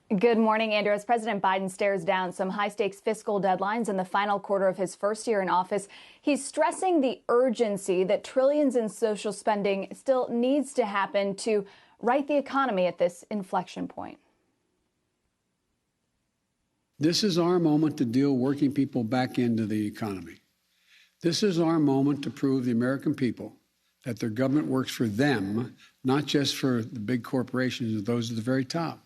Good morning, Andrew. As President Biden stares down some high-stakes fiscal deadlines in the final quarter of his first year in office, he's stressing the urgency that trillions in social spending still needs to happen to right the economy at this inflection point. This is our moment to deal working people back into the economy. This is our moment to prove the American people that their government works for them, not just for the big corporations, those at the very top.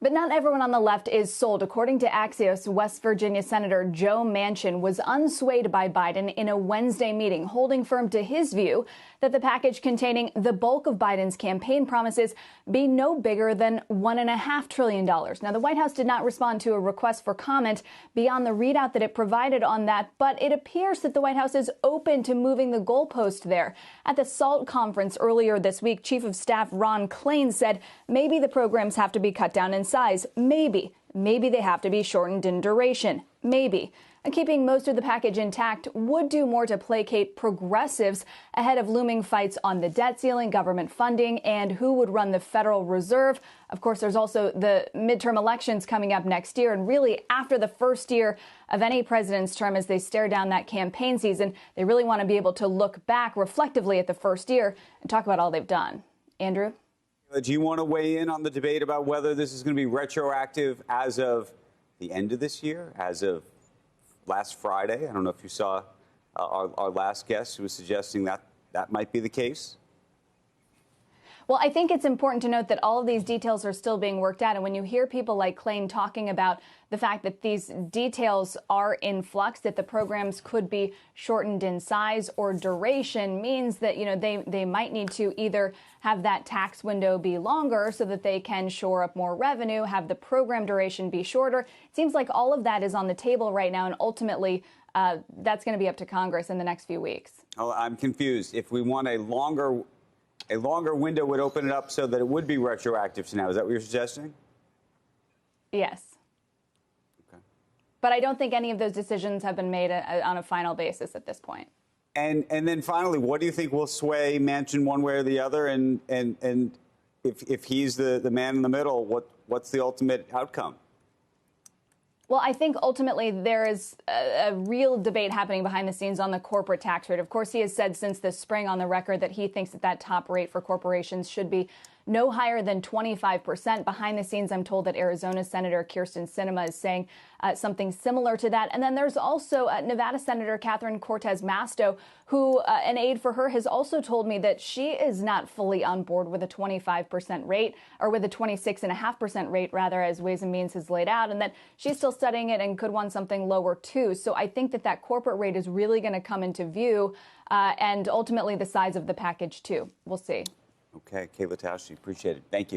But not everyone on the left is sold. According to Axios, West Virginia Senator Joe Manchin was unswayed by Biden in a Wednesday meeting, holding firm to his view that the package containing the bulk of Biden's campaign promises be no bigger than $1.5 trillion. Now, the White House did not respond to a request for comment beyond the readout that it provided on that, but it appears that the White House is open to moving the goalpost there. At the SALT conference earlier this week, Chief of Staff Ron Klain said maybe the programs have to be cut down in size. Maybe they have to be shortened in duration. Maybe. And keeping most of the package intact would do more to placate progressives ahead of looming fights on the debt ceiling, government funding, and who would run the Federal Reserve. Of course, there's also the midterm elections coming up next year. And really, after the first year of any president's term, as they stare down that campaign season, they really want to be able to look back reflectively at the first year and talk about all they've done. Andrew? Do you want to weigh in on the debate about whether this is going to be retroactive as of the end of this year, as of last Friday? I don't know if you saw our last guest who was suggesting that that might be the case. Well, I think it's important to note that all of these details are still being worked out. And when you hear people like Klain talking about the fact that these details are in flux, that the programs could be shortened in size or duration, means that, you know, they might need to either have that tax window be longer so that they can shore up more revenue, have the program duration be shorter. It seems like all of that is on the table right now. And ultimately, that's going to be up to Congress in the next few weeks. Oh, I'm confused. If we want a longer window would open it up so that it would be retroactive to now. Is that what you're suggesting? Yes. Okay. But I don't think any of those decisions have been made on a final basis at this point. And then finally, what do you think will sway Manchin one way or the other? And if he's the man in the middle, what's the ultimate outcome? Well, I think ultimately there is a real debate happening behind the scenes on the corporate tax rate. Of course, he has said since the spring on the record that he thinks that top rate for corporations should be no higher than 25%. Behind the scenes, I'm told that Arizona Senator Kyrsten Sinema is saying something similar to that. And then there's also Nevada Senator Catherine Cortez Masto, who an aide for her has also told me that she is not fully on board with a 25% rate, or with a 26.5% rate, rather, as Ways and Means has laid out, and that she's still studying it and could want something lower, too. So I think that corporate rate is really going to come into view, and ultimately the size of the package, too. We'll see. Okay, Kayla Tausche, appreciate it. Thank you.